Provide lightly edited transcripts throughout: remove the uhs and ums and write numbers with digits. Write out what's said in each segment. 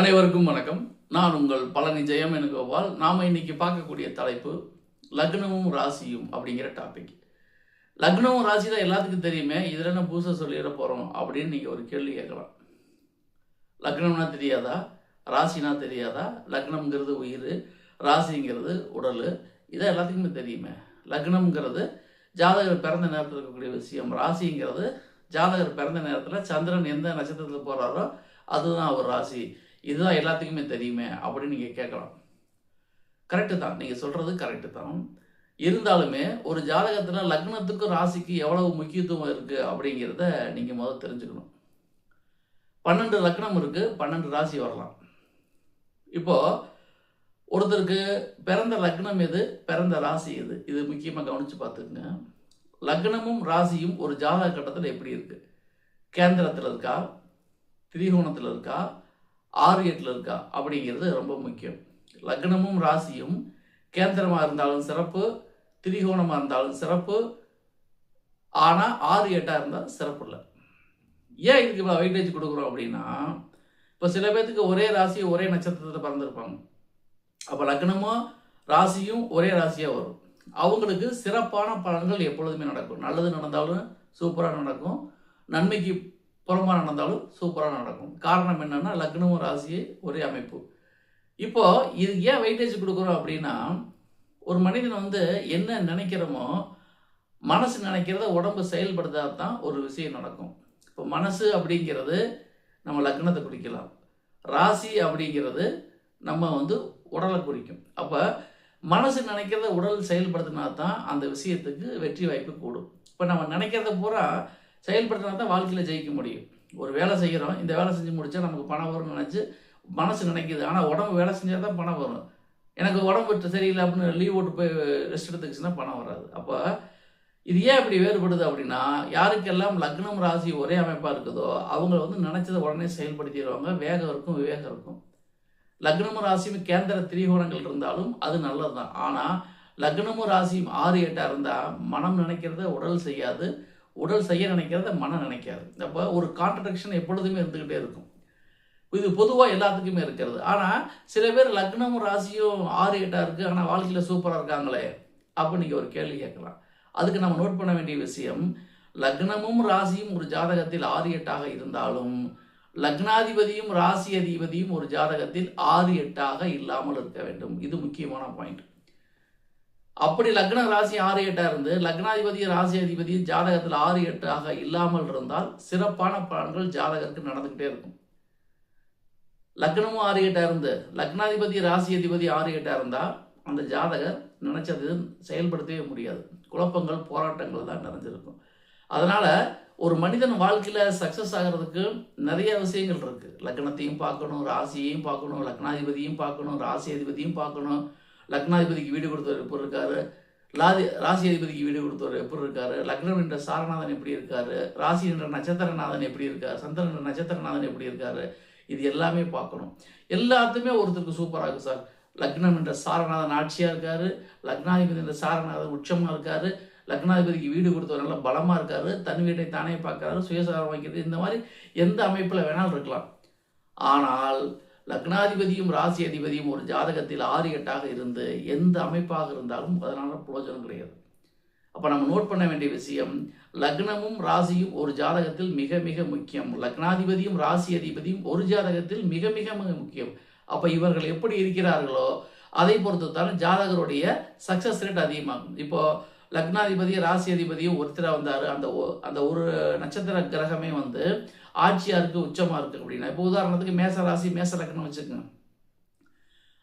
அனைவருக்கும் வணக்கம். நான் உங்கள் பழனி ஜெயம் வேணுகோபால். நாம இன்னைக்கு பார்க்கக்கூடிய தலைப்பு லக்னமும் ராசியும் அப்படிங்கிற டாபிக். லக்னமும் ராசி தான் எல்லாத்துக்கும் தெரியுமே, இதில் என்ன புதுசாக சொல்லிட போகிறோம் அப்படின்னு நீங்கள் ஒரு கேள்வி கேட்கலாம். லக்னம்னா தெரியாதா? ராசினா தெரியாதா? லக்னம்ங்கிறது உயிர், ராசிங்கிறது உடல், இதை எல்லாத்துக்குமே தெரியுமே. லக்னம்ங்கிறது ஜாதகர் பிறந்த நேரத்தில் இருக்கக்கூடிய விஷயம். ராசிங்கிறது ஜாதகர் பிறந்த நேரத்தில் சந்திரன் எந்த நட்சத்திரத்தில் போகிறாரோ அதுதான் அவர் ராசி. இதுதான் எல்லாத்துக்குமே தெரியுமே அப்படின்னு நீங்கள் கேட்கலாம். கரெக்டு தான், நீங்கள் சொல்கிறது கரெக்டு தான். இருந்தாலுமே ஒரு ஜாதகத்தில் லக்னத்துக்கும் ராசிக்கு எவ்வளவு முக்கியத்துவம் இருக்குது அப்படிங்கிறத நீங்கள் முதல்ல தெரிஞ்சுக்கணும். 12 லக்னம் இருக்குது, 12 ராசி வரலாம். இப்போது ஒருத்தருக்கு பிறந்த லக்னம் எது, பிறந்த ராசி எது, இது முக்கியமாக கவனித்து பார்த்துக்குங்க. லக்னமும் ராசியும் ஒரு ஜாதக கட்டத்தில் எப்படி இருக்குது? கேந்திரத்தில் இருக்கா, திரிகோணத்தில் இருக்கா, 6-8 இருக்கா அப்படிங்கிறது ரொம்ப முக்கியம். லக்னமும் ராசியும் கேந்திரமாக இருந்தாலும் சிறப்பு, திரிகோணமாக இருந்தாலும் சிறப்பு. ஆனால் 6-8 இருந்தால் சிறப்பு இல்லை. ஏன் இதுக்கு இவ்வளோ வெயிட்டேஜ் கொடுக்குறோம் அப்படின்னா, இப்போ சில பேர்த்துக்கு ஒரே ராசி ஒரே நட்சத்திரத்தில் பிறந்திருப்பாங்க. அப்போ லக்னமும் ராசியும் ஒரே ராசியாக வரும். அவங்களுக்கு சிறப்பான பலன்கள் எப்பொழுதுமே நடக்கும். நல்லது நடந்தாலும் சூப்பராக நடக்கும், நன்மைக்கு புறம்பாக நடந்தாலும் சூப்பராக நடக்கும். காரணம் என்னென்னா லக்னமும் ராசியை ஒரே அமைப்பு. இப்போது இது ஏன் வெயிட்டேஜ் கொடுக்குறோம் அப்படின்னா, ஒரு மனிதன் என்ன நினைக்கிறோமோ, மனசு நினைக்கிறத உடம்பு செயல்படுத்தா தான் ஒரு விஷயம் நடக்கும். இப்போ மனசு அப்படிங்கிறது நம்ம லக்னத்தை குறிக்கலாம், ராசி அப்படிங்கிறது நம்ம உடலை குறிக்கும். அப்போ மனசு நினைக்கிறத உடல் செயல்படுத்தினா தான் அந்த விஷயத்துக்கு வெற்றி வாய்ப்பு கூடும். இப்போ நம்ம நினைக்கிறத பூரா செயல்படுத்தினா தான் வாழ்க்கையில் ஜெயிக்க முடியும். ஒரு வேலை செய்கிறோம், இந்த வேலை செஞ்சு முடித்தா நமக்கு பணம் வரும்னு நினச்சி மனசு நினைக்கிது. ஆனால் உடம்பு வேலை செஞ்சால் தான் பணம் வரும். எனக்கு உடம்பு சரியில்லை அப்படின்னு லீவ் போட்டு போய் ரெஸ்ட் எடுத்துக்கிச்சுன்னா பணம் வராது. அப்போ இது ஏன் இப்படி வேறுபடுது அப்படின்னா, யாருக்கெல்லாம் லக்னம் ராசி ஒரே அமைப்பாக இருக்குதோ அவங்க நினச்சதை உடனே செயல்படுத்திடுவாங்க. வேகம் இருக்கும், விவேகம் இருக்கும். லக்னமும் ராசியும் கேந்திர திரிகோணங்கள் இருந்தாலும் அது நல்லது தான். ஆனால் லக்னமும் ராசியும் 6-8 இருந்தால் மனம் நினைக்கிறத உடல் செய்யாது, உடல் செய்ய நினைக்கிறத மனம் நினைக்காது. அப்போ ஒரு கான்ட்ரடிக்ஷன் எப்பொழுதுமே இருந்துக்கிட்டே இருக்கும். இது பொதுவாக எல்லாத்துக்குமே இருக்கிறது. ஆனால் சில பேர் லக்னமும் ராசியும் 6-8 இருக்குது, ஆனால் வாழ்க்கையில் சூப்பராக இருக்காங்களே அப்போ நீங்கள் ஒரு கேள்வி கேட்கலாம். அதுக்கு நம்ம நோட் பண்ண வேண்டிய விஷயம், லக்னமும் ராசியும் ஒரு ஜாதகத்தில் 6-8 இருந்தாலும் லக்னாதிபதியும் ராசி அதிபதியும் ஒரு ஜாதகத்தில் 6-8 இல்லாமல் இருக்க வேண்டும். இது முக்கியமான பாயிண்ட். அப்படி லக்ன ராசி 6-8 இருந்து லக்னாதிபதி ராசி அதிபதி ஜாதகத்தில் 6-8 இல்லாமல் இருந்தால் சிறப்பான பலன்கள் ஜாதகருக்கு நடந்துகிட்டே இருக்கும். லக்னமும் 6-8 இருந்து லக்னாதிபதி ராசி அதிபதி 6-8 இருந்தால் அந்த ஜாதகர் நினைச்சது செயல்படுத்தவே முடியாது. குழப்பங்கள், போராட்டங்கள் தான் நிறைஞ்சிருக்கும். அதனால ஒரு மனிதன் வாழ்க்கையில் சக்ஸஸ் ஆகிறதுக்கு நிறைய விஷயங்கள் இருக்குது. லக்னத்தையும் பார்க்கணும், ராசியையும் பார்க்கணும், லக்னாதிபதியும் பார்க்கணும், ராசி அதிபதியும் பார்க்கணும். லக்னாதிபதிக்கு வீடு கொடுத்தவர் எப்படி இருக்காரு, ராசி அதிபதிக்கு வீடு கொடுத்தவர் எப்படி இருக்காரு, லக்னம் என்ற சாரநாதன் எப்படி இருக்காரு, ராசி என்ற நட்சத்திரநாதன் எப்படி இருக்காரு, சந்திரன் என்ற நட்சத்திரநாதன் எப்படி இருக்காரு, இது எல்லாமே பார்க்கணும். எல்லாத்துமே ஒருத்தருக்கு சூப்பராக இருக்குது சார். லக்னம் என்ற சாரநாதன் ஆட்சியாக இருக்காரு, லக்னாதிபதி என்ற சாரநாதன் உச்சமாக இருக்காரு, லக்னாதிபதிக்கு வீடு கொடுத்தவர் நல்லா பலமாக இருக்காரு, தன் வீட்டை தானே பார்க்குறாரு, சுயசாரம் வைக்கிறது, இந்த மாதிரி எந்த அமைப்பில் வேணாலும் இருக்கலாம். ஆனால் லக்னாதிபதியும் ராசி அதிபதியும் ஒரு ஜாதகத்தில் 6-8 இருந்து எந்த அமைப்பாக இருந்தாலும் அதனால் பிரயோஜனம் கிடையாது. அப்போ நம்ம நோட் பண்ண வேண்டிய விஷயம், லக்னமும் ராசியும் ஒரு ஜாதகத்தில் மிக மிக முக்கியம். லக்னாதிபதியும் ராசி அதிபதியும் ஒரு ஜாதகத்தில் மிக மிக முக்கியம். அப்போ இவர்கள் எப்படி இருக்கிறார்களோ அதை பொறுத்து தான் ஜாதகருடைய சக்ஸஸ் ரேட் அதிகமாகும். இப்போது லக்னாதிபதி ராசி அதிபதியும் ஒருத்தராக வந்தார், அந்த ஒரு நட்சத்திர கிரகமே ஆட்சியாக இருக்குது, உச்சமாக இருக்குது அப்படின்னா, இப்போ உதாரணத்துக்கு மேச ராசி மேச லக்னம் வச்சுக்கோங்க.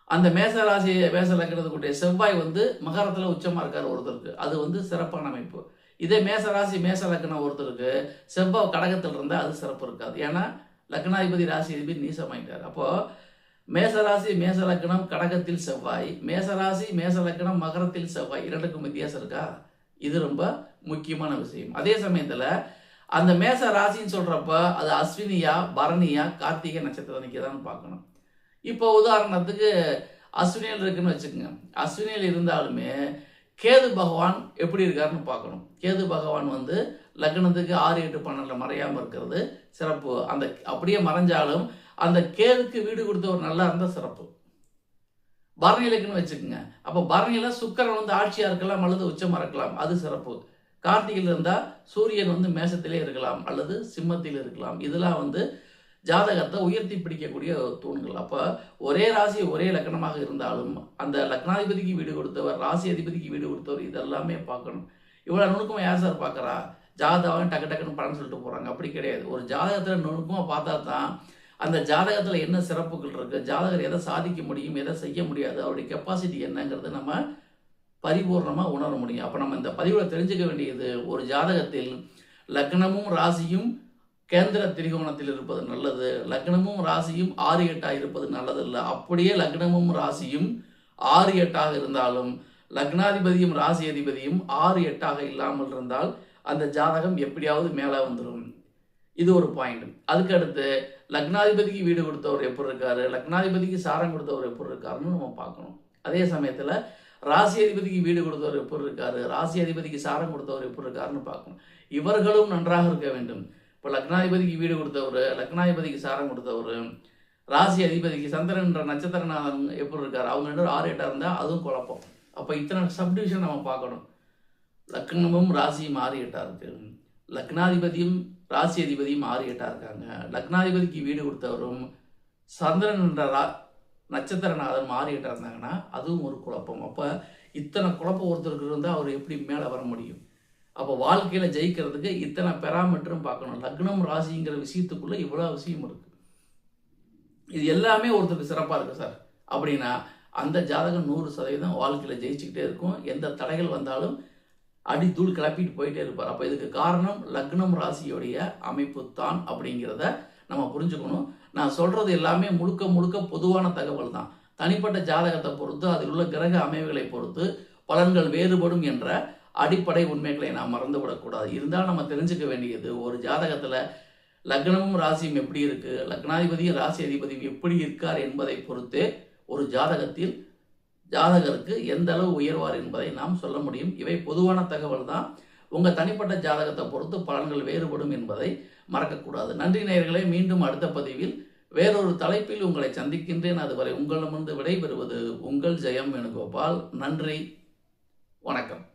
அந்த மேச ராசி மேச லக்னத்துக்குடைய செவ்வாய் மகரத்தில் உச்சமாக இருக்கார் ஒருத்தருக்கு, அது சிறப்பான அமைப்பு. இதே மேச ராசி மேச லக்னம் ஒருத்தருக்கு செவ்வாய் கடகத்தில் இருந்தால் அது சிறப்பு இருக்காது. ஏன்னா லக்னாதிபதி ராசி அதிபதி நீசமாயிட்டார். அப்போது மேசராசி மேச லக்னம் கடகத்தில் செவ்வாய், மேசராசி மேச லக்னம் மகரத்தில் செவ்வாய், இரண்டுக்கும் வித்தியாசம் இருக்கா? இது ரொம்ப முக்கியமான விஷயம். அதே சமயத்தில் அந்த மேச ராசின்னு சொல்கிறப்ப அது அஸ்வினியா, பரணியா, கார்த்திகை நட்சத்திரத்துக்கு தான் பார்க்கணும். இப்போ உதாரணத்துக்கு அஸ்வினியில் இருக்குன்னு வச்சுக்கோங்க. அஸ்வினியில் இருந்தாலுமே கேது பகவான் எப்படி இருக்காருன்னு பார்க்கணும். கேது பகவான் லக்னத்துக்கு 6, 8, 12 மறையாமல் இருக்கிறது சிறப்பு. அந்த அப்படியே மறைஞ்சாலும் அந்த கேதுக்கு வீடு கொடுத்தவர் நல்லா இருந்தால் சிறப்பு. பரணி இலக்குன்னு வச்சுக்கோங்க. அப்போ பரணியில் சுக்கிரன் வந்து ஆட்சியாக இருக்கலாம் அல்லது உச்சமாக இருக்கலாம், அது சிறப்பு. கார்த்திகையில் இருந்தால் சூரியன் வந்து மேசத்திலே இருக்கலாம் அல்லது சிம்மத்தில் இருக்கலாம். இதெல்லாம் வந்து ஜாதகத்தை உயர்த்தி பிடிக்கக்கூடிய தூண்கள். அப்போ ஒரே ராசி ஒரே லக்னமாக இருந்தாலும் அந்த லக்னாதிபதிக்கு வீடு கொடுத்தவர், ராசி அதிபதிக்கு வீடு கொடுத்தவர், இதெல்லாமே பார்க்கணும். இவ்வளோ நுணுக்கமாக யார் சார் பார்க்குறா? ஜாதகம் டக்கு டக்குன்னு பலன் சொல்லிட்டு போகிறாங்க. அப்படி கிடையாது. ஒரு ஜாதகத்தில் நுணுக்கமாக பார்த்தா தான் அந்த ஜாதகத்தில் என்ன சிறப்புகள் இருக்குது, ஜாதகர் எதை சாதிக்க முடியும், எதை செய்ய முடியாது, அவருடைய கெப்பாசிட்டி என்னங்கிறது நம்ம பரிபூர்ணமாக உணர முடியும். அப்போ நம்ம இந்த பதிவில் தெரிஞ்சுக்க வேண்டியது, ஒரு ஜாதகத்தில் லக்னமும் ராசியும் கேந்திர திரிகோணத்தில் இருப்பது நல்லது, லக்னமும் ராசியும் 6-8 இருப்பது நல்லது இல்லை. அப்படியே லக்னமும் ராசியும் 6-8 இருந்தாலும் லக்னாதிபதியும் ராசி அதிபதியும் 6-8 இல்லாமல் இருந்தால் அந்த ஜாதகம் எப்படியாவது மேலே வந்துடும். இது ஒரு பாயிண்ட். அதுக்கு அடுத்து லக்னாதிபதிக்கு வீடு கொடுத்தவர் எப்படி இருக்காரு, லக்னாதிபதிக்கு சாரம் கொடுத்தவர் எப்படி இருக்காருன்னு நம்ம பார்க்கணும். அதே சமயத்தில் ராசி அதிபதிக்கு வீடு கொடுத்தவர் எப்படி இருக்காரு, ராசி அதிபதிக்கு சாரம் கொடுத்தவர் எப்படி இருக்காருன்னு பார்க்கணும். இவர்களும் நன்றாக இருக்க வேண்டும். இப்போ லக்னாதிபதிக்கு வீடு கொடுத்தவர், லக்னாதிபதிக்கு சாரம் கொடுத்தவர், ராசி அதிபதிக்கு சந்திரன் என்ற நட்சத்திரநாதன் எப்படி இருக்கார், அவங்க 6-8 இருந்தால் அதுவும் குழப்பம். அப்போ இத்தனை சப்டிவிஷன் நம்ம பார்க்கணும். லக்னமும் ராசியும் 6-8 இருக்கு, லக்னாதிபதியும் ராசி அதிபதியும் 6-8 இருக்காங்க, லக்னாதிபதிக்கு வீடு கொடுத்தவரும் சந்திரன் என்ற நட்சத்திரநாதன் 6-8 இருந்தாங்கன்னா அதுவும் ஒரு குழப்பம். அப்போ இத்தனை குழப்பம் ஒருத்தருக்கு இருந்தால் அவர் எப்படி மேலே வர முடியும்? அப்போ வாழ்க்கையில் ஜெயிக்கிறதுக்கு இத்தனை பெராமீட்டரும் பார்க்கணும். லக்னம் ராசிங்கிற விஷயத்துக்குள்ளே இவ்வளோ விஷயம் இருக்குது. இது எல்லாமே ஒருத்தருக்கு சிறப்பாக இருக்குது சார் அப்படின்னா அந்த ஜாதகம் 100% வாழ்க்கையில் ஜெயிச்சுக்கிட்டே இருக்கும். எந்த தடைகள் வந்தாலும் அடி தூள் கிளப்பிட்டு போயிட்டே இருப்பார். அப்போ இதுக்கு காரணம் லக்னம் ராசியோடைய அமைப்பு தான் அப்படிங்கிறத நம்ம புரிஞ்சுக்கணும். நான் சொல்கிறது எல்லாமே முழுக்க முழுக்க பொதுவான தகவல் தான். தனிப்பட்ட ஜாதகத்தை பொறுத்து அதில் உள்ள கிரக அமைவுகளை பொறுத்து பலன்கள் வேறுபடும் என்ற அடிப்படை உண்மைகளை நாம் மறந்துவிடக்கூடாது. இருந்தால் நம்ம தெரிஞ்சுக்க வேண்டியது, ஒரு ஜாதகத்தில் லக்னமும் ராசியும் எப்படி இருக்குது, லக்னாதிபதியும் ராசி அதிபதியும் எப்படி இருக்கார் என்பதை பொறுத்தே ஒரு ஜாதகத்தில் ஜாதகருக்கு எந்த அளவு உயர்வார் என்பதை நாம் சொல்ல முடியும். இவை பொதுவான தகவல் தான். உங்கள் தனிப்பட்ட ஜாதகத்தை பொறுத்து பலன்கள் வேறுபடும் என்பதை மறக்கக்கூடாது. நன்றி நேயர்களே, மீண்டும் அடுத்த பதிவில் வேறொரு தலைப்பில் உங்களை சந்திக்கின்றேன். அதுவரை உங்களிடமிருந்து விடைபெறுவது உங்கள் ஜெயம் வேணுகோபால். நன்றி, வணக்கம்.